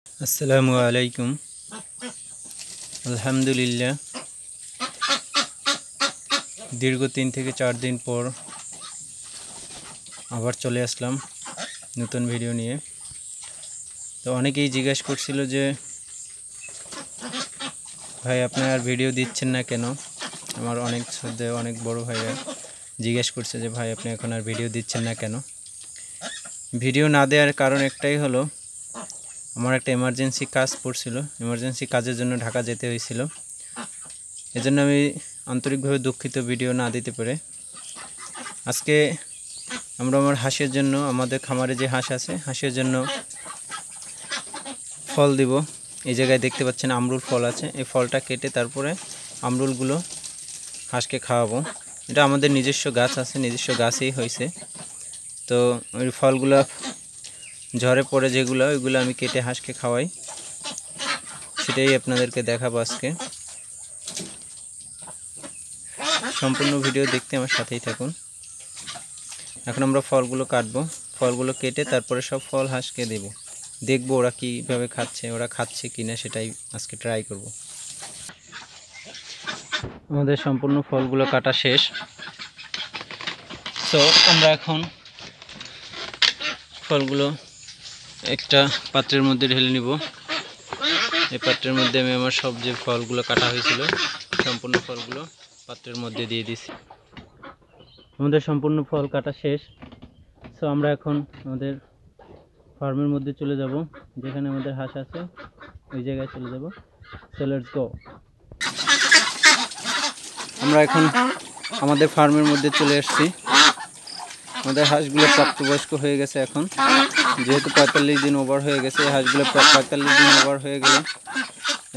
আসসালামু আলাইকুম। আলহামদুলিল্লাহ, দীর্ঘ 3 থেকে 4 দিন পর আবার চলে আসলাম নতুন ভিডিও নিয়ে। তো অনেকেই জিজ্ঞাসা করছিল যে ভাই আপনি আর ভিডিও দিচ্ছেন না কেন। আমার অনেক বড় ভাইরা জিজ্ঞেস করছে যে ভাই আপনি এখন আর ভিডিও দিচ্ছেন না কেন। ভিডিও না দেওয়ার কারণ একটাই হলো, আমার একটা এমার্জেন্সি কাজ পড়ছিল, এমার্জেন্সি কাজের জন্য ঢাকা যেতে হয়েছিল। এজন্য আমি আন্তরিকভাবে দুঃখিত ভিডিও না দিতে পারে। আজকে আমরা আমার হাঁসের জন্য, আমাদের খামারে যে হাঁস আছে, হাঁসের জন্য ফল দিব। এই জায়গায় দেখতে পাচ্ছেন আমরুল ফল আছে, এই ফলটা কেটে তারপরে আমরুলগুলো হাঁসকে খাওয়াবো। এটা আমাদের নিজস্ব গাছ আছে, নিজস্ব গাছেই হয়েছে। তো ওই ফলগুলো ঝরে পড়ে যেগুলো, ওইগুলো আমি কেটে হাঁসকে খাওয়াই, সেটাই আপনাদেরকে দেখাবো আজকে। সম্পূর্ণ ভিডিও দেখতে আমার সাথেই থাকুন। এখন আমরা ফলগুলো কাটবো, ফলগুলো কেটে তারপরে সব ফল হাঁসকে দেব, দেখবো ওরা কীভাবে খাচ্ছে, ওরা খাচ্ছে কিনা সেটাই আজকে ট্রাই করব। আমাদের সম্পূর্ণ ফলগুলো কাটা শেষ। সো আমরা এখন ফলগুলো একটা পাত্রের মধ্যে ঢেলে নিব। এই পাত্রের মধ্যে আমি আমার সব যে ফলগুলো কাটা হয়েছিল, সম্পূর্ণ ফলগুলো পাত্রের মধ্যে দিয়ে দিছি। আমাদের সম্পূর্ণ ফল কাটা শেষ। সো আমরা এখন আমাদের ফার্মের মধ্যে চলে যাব, যেখানে আমাদের হাঁস আছে ওই জায়গায় চলে যাব। So let's go. আমরা এখন আমাদের ফার্মের মধ্যে চলে এসেছি। আমাদের হাঁসগুলো প্রাপ্তবয়স্ক হয়ে গেছে এখন, যেহেতু 45 দিন ওভার হয়ে গেছে। এই হাঁসগুলো 45 দিন ওভার হয়ে গেলে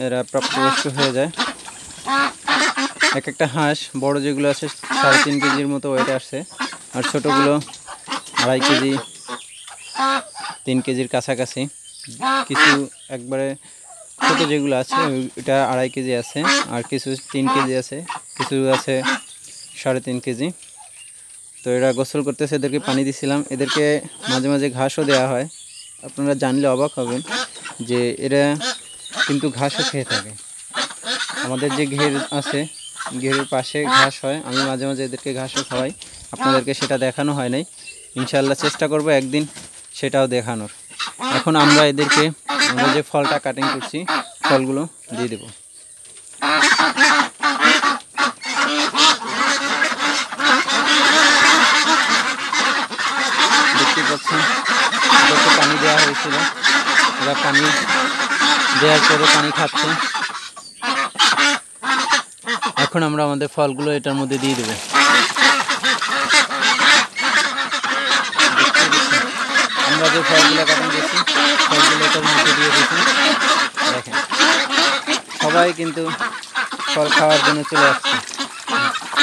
এরা প্রাপ্তবয়স্ক হয়ে যায়। এক একটা হাঁস বড় যেগুলো আছে 3.5 কেজির মতো ওয়েট আসছে, আর ছোটোগুলো 2.5 কেজি 3 কেজির কাছাকাছি। কিছু একবারে ছোটো যেগুলো আছে ওইটা 2.5 কেজি আছে, আর কিছু 3 কেজি আছে, কিছু আছে 3.5 কেজি। তো এরা গোসল করতেছে, এদেরকে পানি দিছিলাম। এদেরকে মাঝে মাঝে ঘাসও দেওয়া হয়। আপনারা জানলে অবাক হবেন যে এরা কিন্তু ঘাসও খেয়ে থাকে। আমাদের যে ঘের আছে, ঘেরের পাশে ঘাস হয়, আমি মাঝে মাঝে এদেরকে ঘাসও খাওয়াই। আপনাদেরকে সেটা দেখানো হয় নাই, ইনশাআল্লাহ চেষ্টা করব একদিন সেটাও দেখানোর। এখন আমরা এদেরকে, আমরা যে ফলটা কাটিং করছি, ফলগুলো দিয়ে দেব। দেখতে পাচ্ছেন এদেরকে পানি দেওয়া হয়েছিল, এরা পানি দেওয়ার পরে পানি খাচ্ছে। এখন আমরা আমাদের ফলগুলো এটার মধ্যে দিয়ে দেব। আমরা যে ফলগুলো কাটিং করছি, ফলগুলো এটার মধ্যে দিয়ে দিচ্ছি। দেখেন সবাই কিন্তু ফল খাওয়ার জন্য চলে আসছে।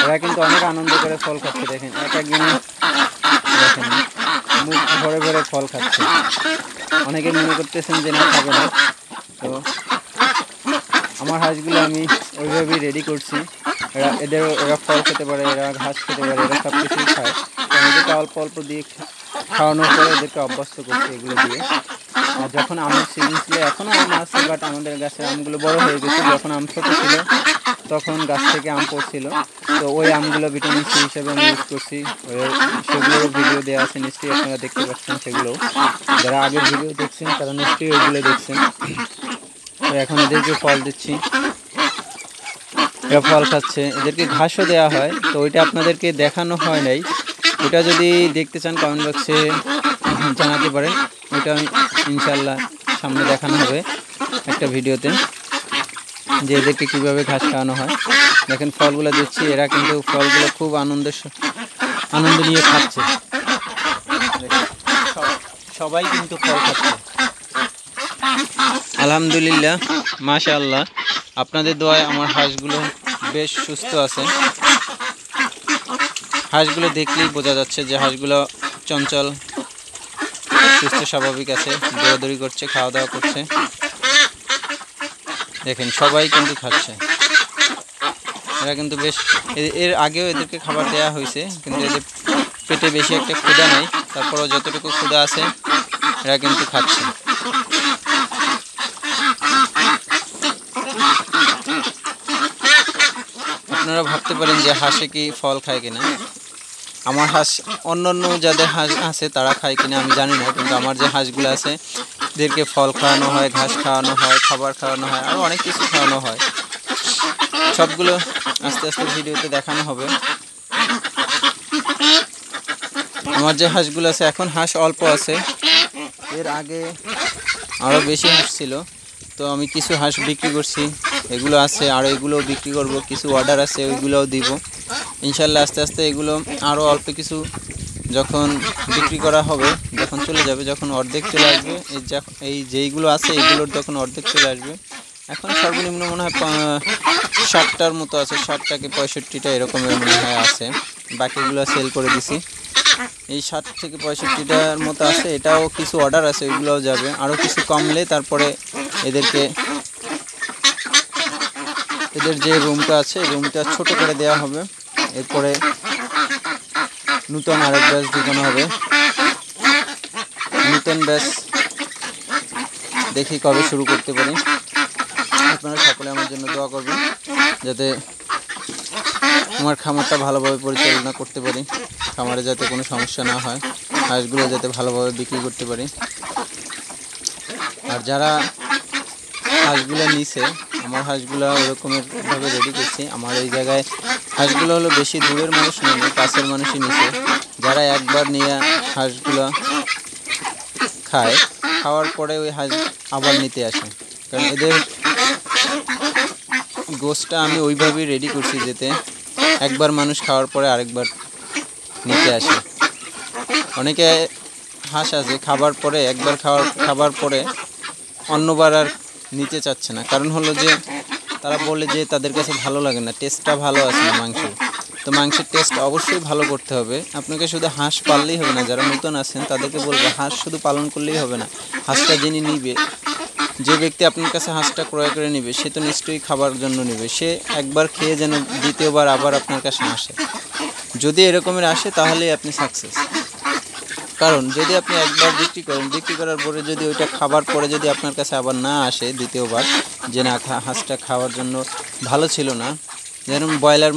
এরা কিন্তু অনেক আনন্দ করে ফল খাচ্ছে। দেখেন এক একদিনে দেখেন মুখ ভরে ভরে ফল খাচ্ছে। অনেকে মনে করতেছেন যে না খাবে না। তো আমার হাঁসগুলো আমি ওইভাবেই রেডি করছি। এরা ফল খেতে পারে, এরা ঘাস খেতে পারে, এরা সব কিছুই খায়। এদেরকে অল্প অল্প দিয়ে খাওয়ানোর পরে এদেরকে অভ্যস্ত করছে এগুলো দিয়ে। আর যখন আমের সিজন ছিল, এখনও আম আছে, বাট আমাদের গাছের আমগুলো বড় হয়ে গেছে। যখন আম ছোটো ছিল তখন গাছ থেকে আম পড়ছিল, তো ওই আমগুলো ভিটামিন সি হিসেবে আমি ইউজ করছি। সেগুলোর ভিডিও দেওয়া আছে, নিশ্চয়ই আপনারা দেখতে পাচ্ছেন। সেগুলো যারা আগের ভিডিও দেখছেন তারা নিশ্চয়ই ওইগুলো দেখছেন। তো এখন এদেরকে ফল দিচ্ছি, এরা ফল খাচ্ছে। এদেরকে ঘাসও দেওয়া হয়, তো ওইটা আপনাদেরকে দেখানো হয় নাই। ওইটা যদি দেখতে চান কমেন্ট বক্সে জানাতে পারেন, ওইটা ইনশাল্লাহ সামনে দেখানো হবে একটা ভিডিওতে, যে এদেরকে কীভাবে ঘাস খাওয়ানো হয়। দেখেন ফলগুলো দিচ্ছি, এরা কিন্তু ফলগুলো খুব আনন্দ নিয়ে খাচ্ছে। সবাই কিন্তু ফল খাচ্ছে। আলহামদুলিল্লাহ, মাশাআল্লাহ, আপনাদের দোয়ায় আমার হাঁসগুলো বেশ সুস্থ আছে। হাঁসগুলো দেখলেই বোঝা যাচ্ছে যে হাঁসগুলো চঞ্চল, সুস্থ স্বাভাবিক আছে, দৌড়াদৌড়ি করছে, খাওয়া দাওয়া করছে। দেখেন সবাই কিন্তু খাচ্ছে। এরা কিন্তু বেশ, এর আগেও এদেরকে খাবার দেওয়া হয়েছে, কিন্তু এদের পেটে বেশি একটা ক্ষুধা নাই। তারপরেও যতটুকু ক্ষুধা আছে এরা কিন্তু খাচ্ছে। আপনারা ভাবতে পারেন যে হাঁসে কি ফল খায় কিনা। আমার হাঁস অন্যান্য যাদের হাঁস আছে তারা খায় কিনা আমি জানি না, কিন্তু আমার যে হাঁসগুলো আছে এদেরকে ফল খাওয়ানো হয়, ঘাস খাওয়ানো হয়, খাবার খাওয়ানো হয়, আরও অনেক কিছু খাওয়ানো হয়। সবগুলো আস্তে আস্তে ভিডিওতে দেখানো হবে। আমার যে হাঁসগুলো আছে, এখন হাঁস অল্প আছে, এর আগে আরও বেশি হাঁস ছিল। তো আমি কিছু হাঁস বিক্রি করছি, এগুলো আছে আর এগুলো বিক্রি করব, কিছু অর্ডার আছে ওইগুলোও দিব ইনশাল্লাহ। আস্তে আস্তে এগুলো আরও অল্প কিছু যখন বিক্রি করা হবে, যখন চলে যাবে, যখন অর্ধেক চলে আসবে, এই যেইগুলো আছে এইগুলোর যখন অর্ধেক চলে আসবে, এখন সর্বনিম্ন মনে হয় 60টার মতো আছে, 60টা কি 65টা এরকমের মনে হয় আছে। বাকিগুলো সেল করে দিছি। এই 60 থেকে 65টার মতো আছে, এটাও কিছু অর্ডার আছে, ওইগুলোও যাবে। আরও কিছু কমলে তারপরে এদের যে রুমটা আছে রুমটা ছোট করে দেওয়া হবে। এরপরে নতুন আরেক ব্যাচ ঢুকানো হবে। নতুন ব্যাচ দেখি কবে শুরু করতে পারি। আপনারা সকলে আমার জন্য দোয়া করবেন যাতে আমার খামারটা ভালোভাবে পরিচালনা করতে পারি, খামারে যাতে কোনো সমস্যা না হয়, হাঁসগুলো যাতে ভালোভাবে বিক্রি করতে পারি। আর যারা হাঁসগুলো নিছে, আমার হাঁসগুলো ওরকমভাবে রেডি করছি। আমার এই জায়গায় হাঁসগুলো হলো বেশি দূরের মানুষ নেই, কাছের মানুষই নিছে, যারা একবার নিয়ে হাঁসগুলো খায়, খাওয়ার পরে ওই হাঁস আবার নিতে আসে। কারণ এদের গোশটা আমি ওইভাবেই রেডি করছি যাতে একবার মানুষ খাওয়ার পরে আরেকবার নিতে আসে। অনেকে হাঁস আছে খাবার পরে, একবার খাবার পরে অন্যবার আর নিতে চাচ্ছে না। কারণ হলো যে তারা বলে যে তাদের কাছে ভালো লাগে না, টেস্টটা ভালো আছে না মাংসের। তো মাংসের টেস্ট অবশ্যই ভালো করতে হবে। আপনাকে শুধু হাঁস পাললেই হবে না, যারা নতুন আছেন তাদেরকে বলবো হাঁস শুধু পালন করলেই হবে না। হাঁসটা যিনি নিবে, যে ব্যক্তি আপনার কাছে হাঁসটা ক্রয় করে নেবে, সে তো নিশ্চয়ই খাবার জন্য নেবে। সে একবার খেয়ে যেন দ্বিতীয়বার আবার আপনার কাছে আসে। যদি এরকমের আসে তাহলেই আপনি সাকসেস। কারণ যদি আপনি একবার বিক্রি করেন, বিক্রি করার পরে যদি ওইটা খাবার পরে যদি আপনার কাছে আবার না আসে দ্বিতীয়বার, যে না হাঁসটা খাওয়ার জন্য ভালো ছিল না, যেরকম ব্রয়লার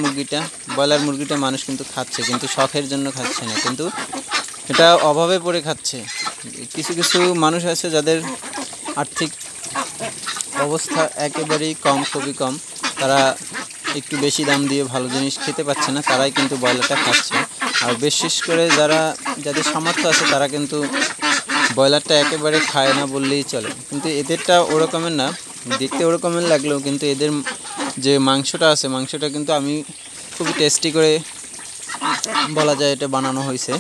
মুরগিটা মানুষ কিন্তু খাচ্ছে, কিন্তু শখের জন্য খাচ্ছে না, কিন্তু এটা অভাবে পড়ে খাচ্ছে। কিছু কিছু মানুষ আছে যাদের আর্থিক অবস্থা একেবারেই কম, খুবই কম, তারা একটু বেশি দাম দিয়ে ভালো জিনিস খেতে পাচ্ছে না, তারাই কিন্তু ব্রয়লারটা খাচ্ছে। আর বিশেষ করে যাদের সামর্থ্য আছে তারা কিন্তু ব্রয়লারটা একেবারে খায় না বললেই চলে। কিন্তু এদেরটা ওরকমের না, দেখতে ওরকমের লাগলেও কিন্তু এদের যে মাংসটা আছে, মাংসটা কিন্তু আমি খুবই টেস্টি করে বলা যায় এটা বানানো হয়েছে।